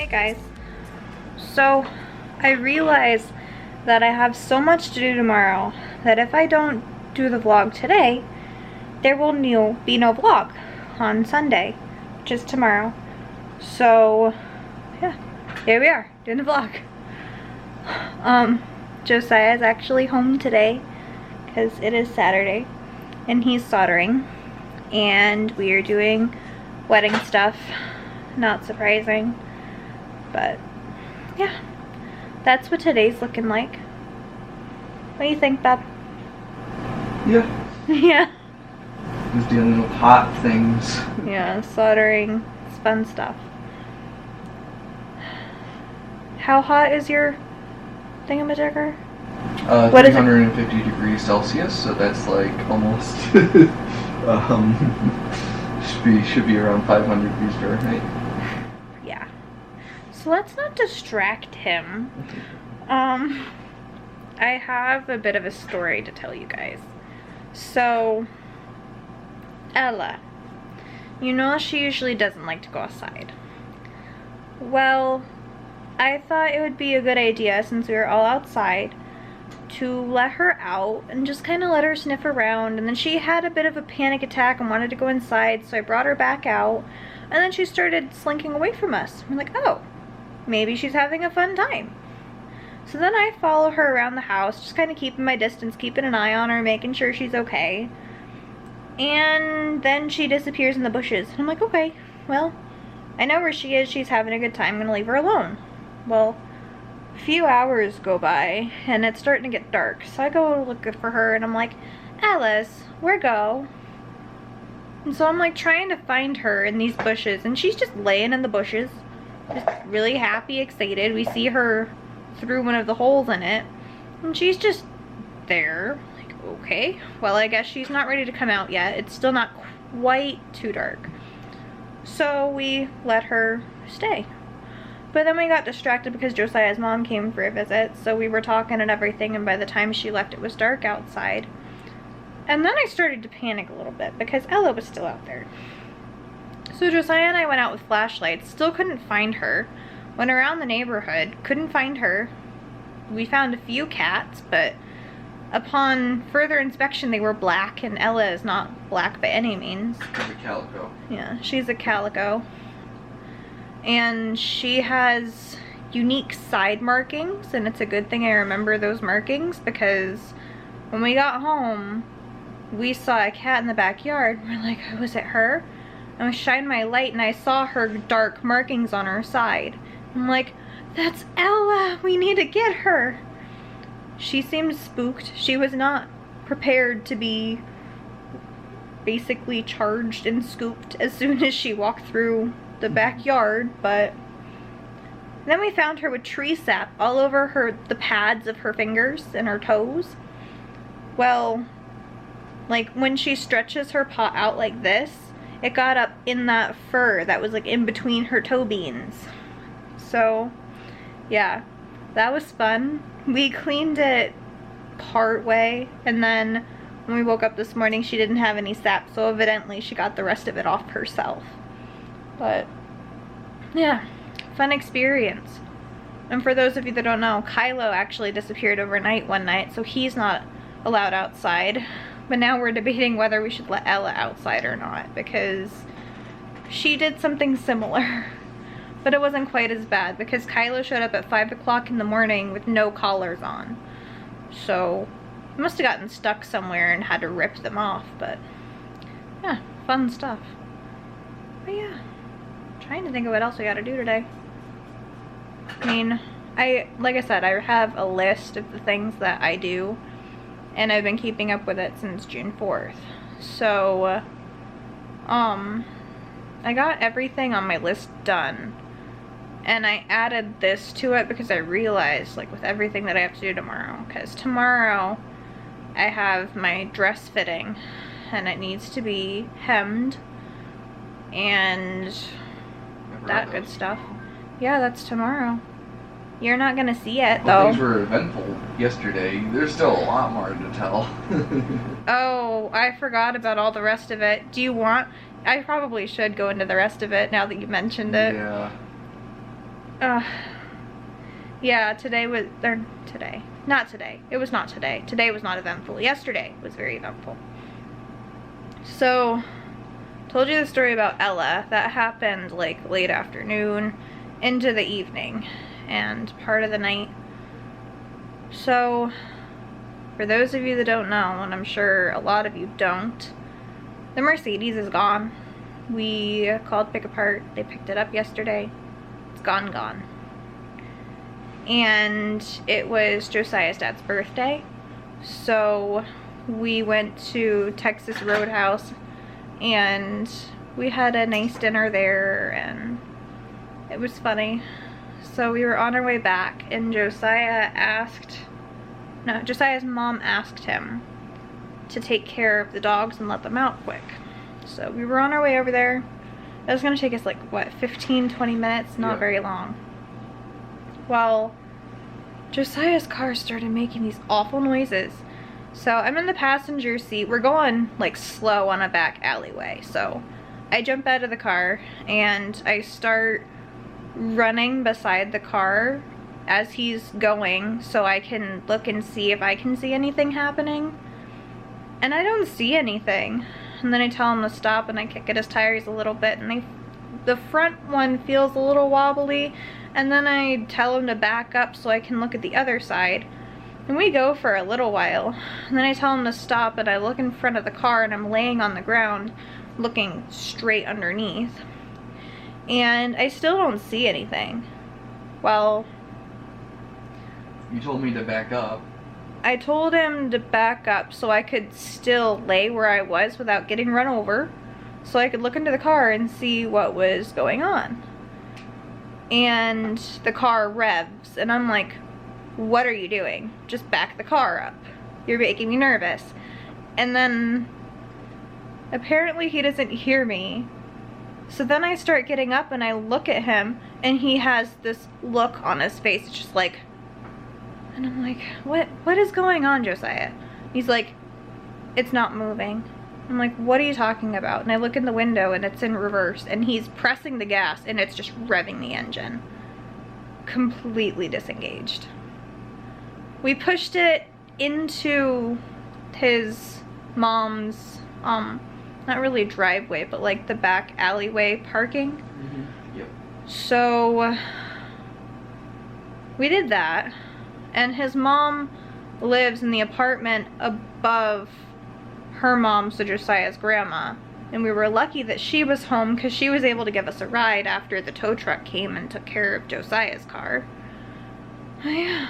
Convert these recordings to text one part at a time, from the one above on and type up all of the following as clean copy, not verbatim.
Hey guys, so I realize that I have so much to do tomorrow that if I don't do the vlog today, there will be no vlog on Sunday, which is tomorrow. So yeah, here we are doing the vlog. Josiah's actually home today because it is Saturday and he's soldering, and we are doing wedding stuff. Not surprising, but yeah, that's what today's looking like. What do you think, Bob? Yeah. Yeah. Just dealing with hot things. Yeah, soldering. It's fun stuff. How hot is your thingamajigger? 350 degrees Celsius, so that's like almost should be around 500 degrees Fahrenheit. Yeah. So let's not distract him. I have a bit of a story to tell you guys. So, Ella, you know she usually doesn't like to go outside. Well, I thought it would be a good idea, since we were all outside, to let her out and just kind of let her sniff around. And then she had a bit of a panic attack and wanted to go inside, so I brought her back out, and then she started slinking away from us. We're like, oh, maybe she's having a fun time. So then I follow her around the house, just kind of keeping my distance, keeping an eye on her, making sure she's okay. And then she disappears in the bushes. And I'm like, okay, well, I know where she is. She's having a good time. I'm going to leave her alone. Well, a few hours go by, and it's starting to get dark. So I go look for her, and I'm like, Alice, where go? And so I'm like trying to find her in these bushes, and she's just laying in the bushes, just really happy, excited. We see her through one of the holes in it, and she's just there. Like, okay, well, I guess she's not ready to come out yet. It's still not quite too dark, so we let her stay. But then we got distracted because Josiah's mom came for a visit, so we were talking and everything, and by the time she left it was dark outside. And then I started to panic a little bit because Ella was still out there. So Josiah and I went out with flashlights, still couldn't find her. Went around the neighborhood, couldn't find her. We found a few cats, but upon further inspection they were black, and Ella is not black by any means. She's a calico. Yeah, she's a calico. And she has unique side markings, and it's a good thing I remember those markings, because when we got home we saw a cat in the backyard. We're like, was it her? And I shined my light and I saw her dark markings on her side. I'm like, that's Ella, we need to get her. She seemed spooked. She was not prepared to be basically charged and scooped as soon as she walked through the backyard. But then we found her with tree sap all over the pads of her fingers and her toes. Well, like when she stretches her paw out like this, it got up in that fur that was like in between her toe beans. So yeah, that was fun. We cleaned it part way, and then when we woke up this morning she didn't have any sap, so evidently she got the rest of it off herself. But yeah, fun experience. And for those of you that don't know, Kylo actually disappeared overnight one night, so he's not allowed outside. But now we're debating whether we should let Ella outside or not, because she did something similar. But it wasn't quite as bad, because Kylo showed up at 5 o'clock in the morning with no collars on. So he must have gotten stuck somewhere and had to rip them off. But yeah, fun stuff. But yeah, trying to think of what else we gotta do today. I mean, like I said, I have a list of the things that I do, and I've been keeping up with it since June 4th. So I got everything on my list done, and I added this to it because I realized, like, with everything that I have to do tomorrow, because tomorrow I have my dress fitting and it needs to be hemmed and that good stuff. Yeah, that's tomorrow. You're not gonna see it, though. Things were eventful yesterday. There's still a lot more to tell. Oh, I forgot about all the rest of it. Do you want... I probably should go into the rest of it now that you mentioned it. Yeah. Yeah, today was, or today, not today. It was not today. Today was not eventful. Yesterday was very eventful. So, told you the story about Ella. That happened like late afternoon into the evening and part of the night. So, for those of you that don't know, and I'm sure a lot of you don't, the Mercedes is gone. We called Pick Apart. They picked it up yesterday. It's gone. And it was Josiah's dad's birthday. So we went to Texas Roadhouse and we had a nice dinner there and it was funny. So we were on our way back and Josiah's mom asked him to take care of the dogs and let them out quick. So we were on our way over there. It was gonna take us like, what, 15-20 minutes? Not very long. Well, Josiah's car started making these awful noises. So I'm in the passenger seat. We're going like slow on a back alleyway. So I jump out of the car and I start running beside the car as he's going so I can look and see if I can see anything happening. And I don't see anything. And then I tell him to stop and I kick at his tires a little bit and the front one feels a little wobbly, and then I tell him to back up so I can look at the other side. And we go for a little while, and then I tell him to stop and I look in front of the car and I'm laying on the ground looking straight underneath. And I still don't see anything. Well, you told me to back up. I told him to back up so I could still lay where I was without getting run over, so I could look into the car and see what was going on. And the car revs, and I'm like, what are you doing? Just back the car up. You're making me nervous. And then apparently he doesn't hear me. So then I start getting up and I look at him and he has this look on his face. It's just like, and I'm like, what is going on, Josiah? He's like, it's not moving. I'm like, what are you talking about? And I look in the window and it's in reverse and he's pressing the gas and it's just revving the engine. Completely disengaged. We pushed it into his mom's, not really driveway, but like the back alleyway parking. Mm-hmm. Yep. So we did that. And his mom lives in the apartment above her mom, so Josiah's grandma. And we were lucky that she was home because she was able to give us a ride after the tow truck came and took care of Josiah's car. Yeah.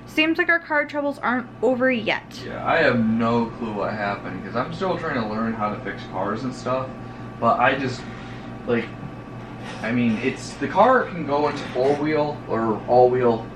Seems like our car troubles aren't over yet. Yeah, I have no clue what happened because I'm still trying to learn how to fix cars and stuff. But I just, like, I mean, the car can go into four-wheel or all-wheel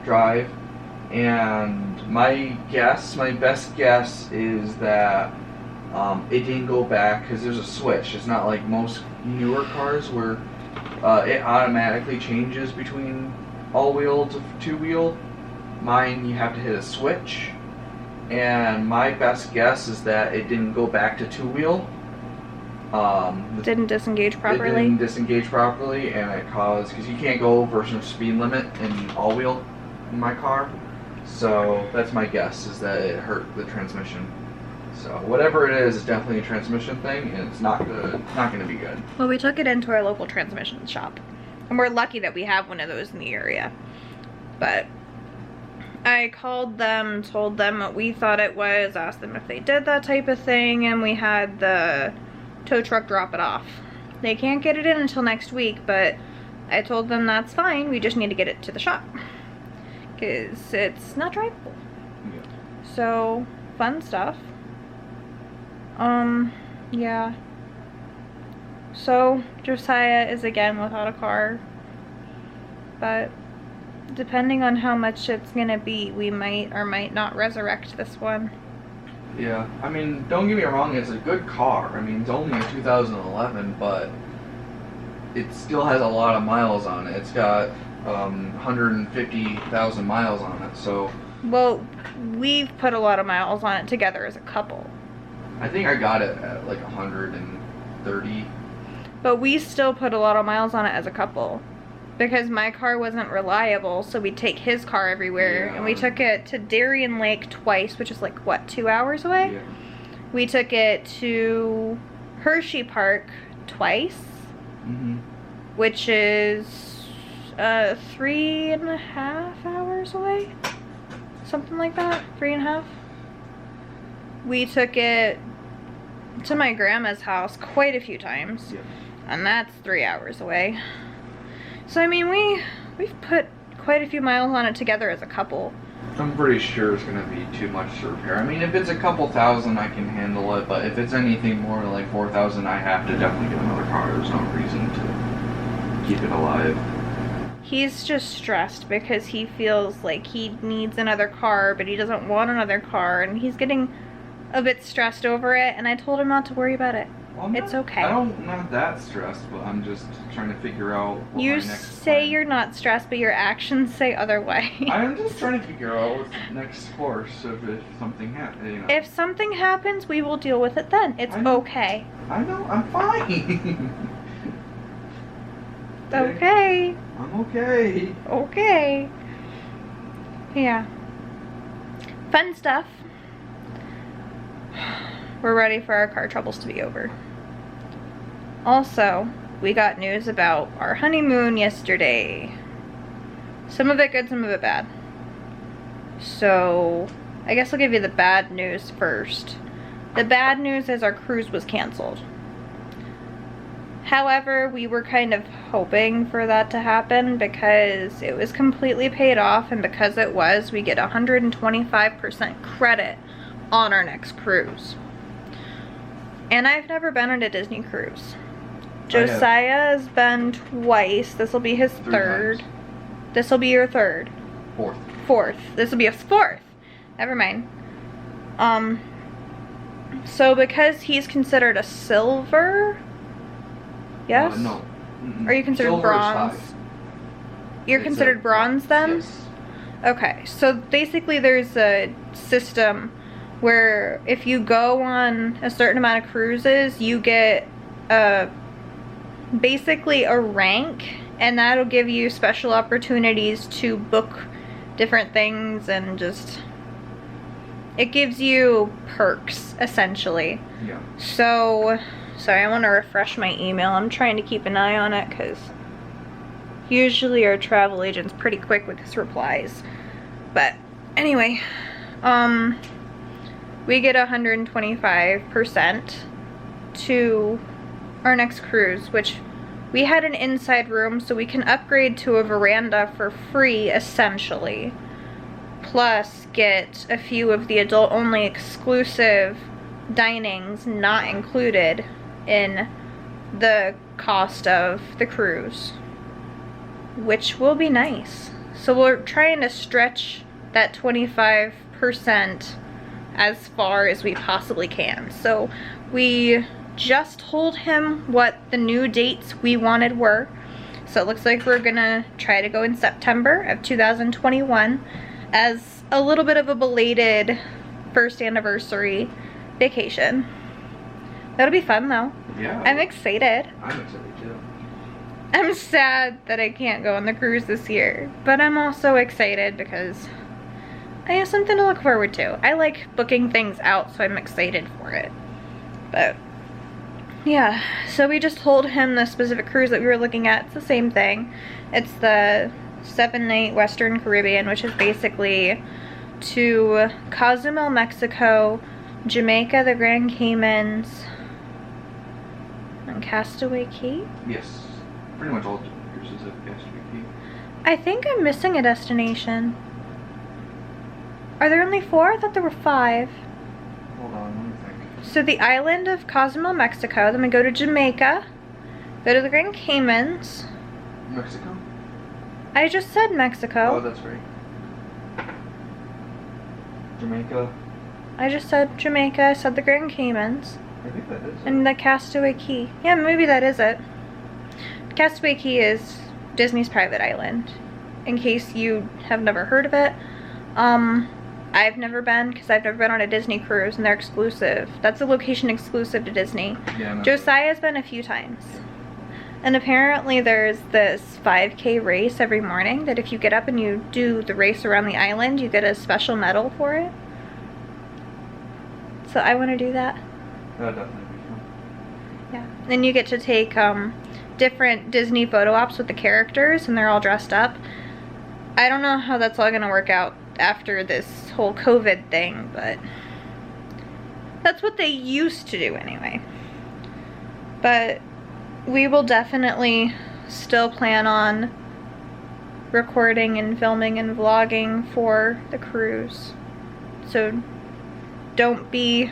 drive. And my best guess is that it didn't go back because there's a switch. It's not like most newer cars where it automatically changes between all-wheel to two-wheel. Mine, you have to hit a switch. And my best guess is that it didn't go back to two-wheel. Didn't disengage properly? It didn't disengage properly, and it caused, because you can't go over some speed limit in all-wheel in my car. So that's my guess, is that it hurt the transmission. So whatever it is, it's definitely a transmission thing, and it's not good. It's not going to be good. Well, we took it into our local transmission shop, and we're lucky that we have one of those in the area. But I called them, told them what we thought it was, asked them if they did that type of thing, and we had the tow truck drop it off. They can't get it in until next week, but I told them that's fine, we just need to get it to the shop. Because it's not drivable. Yeah. So, fun stuff. Yeah. So, Josiah is again without a car. But, depending on how much it's gonna be, we might or might not resurrect this one. Yeah, I mean, don't get me wrong, it's a good car. I mean, it's only a 2011, but it still has a lot of miles on it. It's got 150,000 miles on it, so... Well, we've put a lot of miles on it together as a couple. I think I got it at like 130. But we still put a lot of miles on it as a couple. because my car wasn't reliable, so we'd take his car everywhere. Yeah. And we took it to Darien Lake twice, which is like, what, 2 hours away? Yeah. We took it to Hershey Park twice, which is 3.5 hours away. Something like that, 3.5. We took it to my grandma's house quite a few times. Yeah. And that's 3 hours away. So I mean, we've put quite a few miles on it together as a couple. I'm pretty sure it's gonna be too much to repair. I mean, if it's a couple thousand, I can handle it. But if it's anything more like 4,000, I have to definitely get another car. There's no reason to keep it alive. He's just stressed because he feels like he needs another car, but he doesn't want another car, and he's getting a bit stressed over it. And I told him not to worry about it. Well, it's okay. I'm not that stressed, but I'm just trying to figure out what You my next say plan. you're not stressed, but your actions say otherwise. I'm just trying to figure out what's the next course if something happens. You know. If something happens, we will deal with it then. It's okay. I know, I'm fine. Okay. I'm okay. Okay. Yeah. Fun stuff. We're ready for our car troubles to be over. Also, we got news about our honeymoon yesterday. Some of it good, some of it bad. So, I guess I'll give you the bad news first. The bad news is our cruise was canceled. However, we were kind of hoping for that to happen because it was completely paid off, and because it was, we get 125% credit on our next cruise. And I've never been on a Disney cruise. Josiah has been twice. This will be his third. This will be your third. Fourth. This will be his fourth. Never mind. So because he's considered a silver, yes? No. Are you considered Silver bronze? is high. You're It's considered bronze then? Yes. Okay, so basically there's a system where if you go on a certain amount of cruises, you get basically a rank, and that'll give you special opportunities to book different things, and just, it gives you perks essentially. Yeah. So, sorry, I want to refresh my email. I'm trying to keep an eye on it because usually our travel agent's pretty quick with his replies. But anyway, we get 125% to our next cruise, which we had an inside room, so we can upgrade to a veranda for free essentially, plus get a few of the adult only exclusive dinings not included in the cost of the cruise, which will be nice. So we're trying to stretch that 25% as far as we possibly can. So we just told him what the new dates we wanted were. So it looks like we're gonna try to go in September of 2021 as a little bit of a belated first anniversary vacation. That'll be fun though. Yeah. I'm excited. I'm excited too. I'm sad that I can't go on the cruise this year, but I'm also excited because I have something to look forward to. I like booking things out, so I'm excited for it. But yeah, so we just told him the specific cruise that we were looking at. It's the same thing. It's the 7-night Western Caribbean, which is basically to Cozumel, Mexico, Jamaica, the Grand Caymans, and Castaway Cay? Yes. Pretty much all cruises have Castaway Cay. I think I'm missing a destination. Are there only 4? I thought there were 5. Hold on, let me think. So the island of Cozumel, Mexico, then we go to Jamaica, go to the Grand Caymans. Mexico? I just said Mexico. Oh, that's right. Jamaica? I just said Jamaica, I said the Grand Caymans. I think that is it. And the Castaway Cay. Yeah, maybe that is it. Castaway Cay is Disney's private island. In case you have never heard of it. I've never been, because I've never been on a Disney cruise, and they're exclusive. That's a location exclusive to Disney. Yeah, Josiah's been a few times. And apparently there's this 5K race every morning that if you get up and you do the race around the island, you get a special medal for it. So I want to do that. That would definitely be fun. Yeah. Then you get to take different Disney photo ops with the characters, and they're all dressed up. I don't know how that's all going to work out after this whole COVID thing, but that's what they used to do anyway. But we will definitely still plan on recording and filming and vlogging for the cruise. So don't be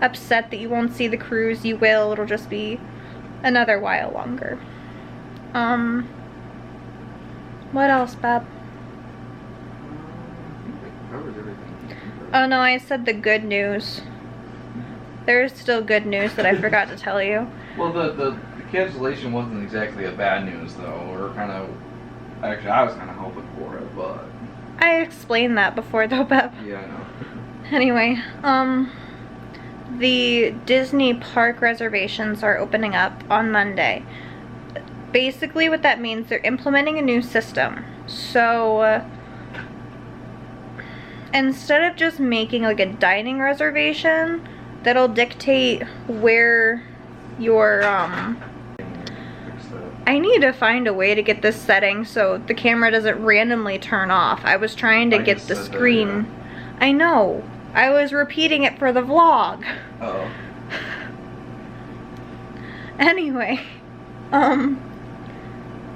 upset that you won't see the cruise. You will. It'll just be another while longer. What else, Bob? Oh no, I said the good news. There's still good news that I forgot to tell you. Well, the cancellation wasn't exactly a bad news, though. We're kind of... Actually, I was kind of hoping for it, but... I explained that before, though, Beb. Yeah, I know. Anyway, the Disney park reservations are opening up on Monday. Basically, what that means, they're implementing a new system. So... instead of just making like a dining reservation that'll dictate where your I need to find a way to get this setting so the camera doesn't randomly turn off. I was trying to get the screen. That, yeah. I know. I was repeating it for the vlog. Uh-oh. Anyway,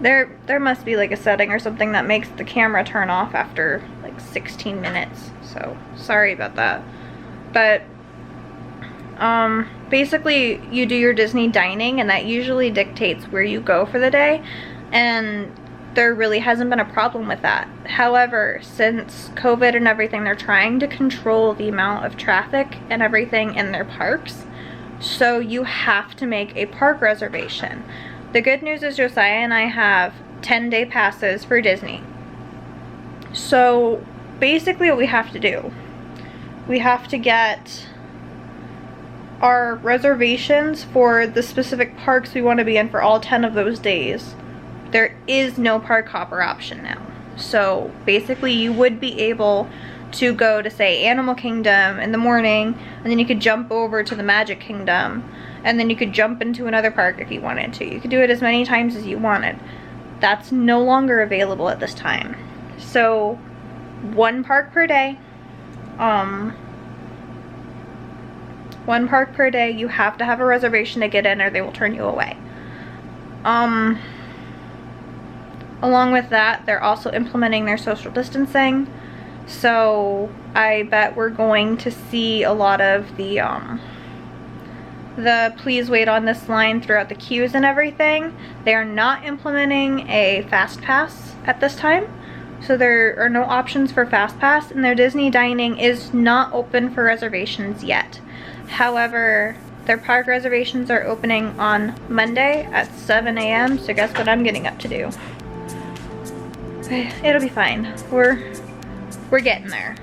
there must be like a setting or something that makes the camera turn off after like 16 minutes. So, sorry about that. But basically you do your Disney dining, and that usually dictates where you go for the day, and there really hasn't been a problem with that. However, since COVID and everything, they're trying to control the amount of traffic and everything in their parks, so you have to make a park reservation. The good news is Josiah and I have 10-day passes for Disney. So basically what we have to do, we have to get our reservations for the specific parks we want to be in for all 10 of those days. There is no park hopper option now. So basically you would be able to go to, say, Animal Kingdom in the morning, and then you could jump over to the Magic Kingdom, and then you could jump into another park if you wanted to. You could do it as many times as you wanted. That's no longer available at this time. So one park per day. One park per day. You have to have a reservation to get in, or they will turn you away. Along with that, they're also implementing their social distancing. So I bet we're going to see a lot of the please wait on this line throughout the queues and everything. They are not implementing a fast pass at this time. So there are no options for fast pass, and their Disney dining is not open for reservations yet. However, their park reservations are opening on Monday at 7 a.m. So guess what I'm getting up to do? It'll be fine. We're getting there.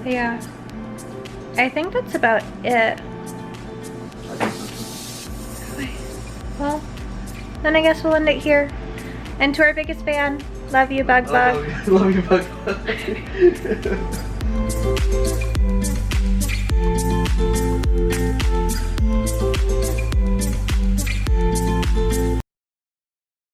But yeah, I think that's about it. Okay. Well, then I guess we'll end it here. And to our biggest fan, love you, Bug Bug. Love you, Bug Bug.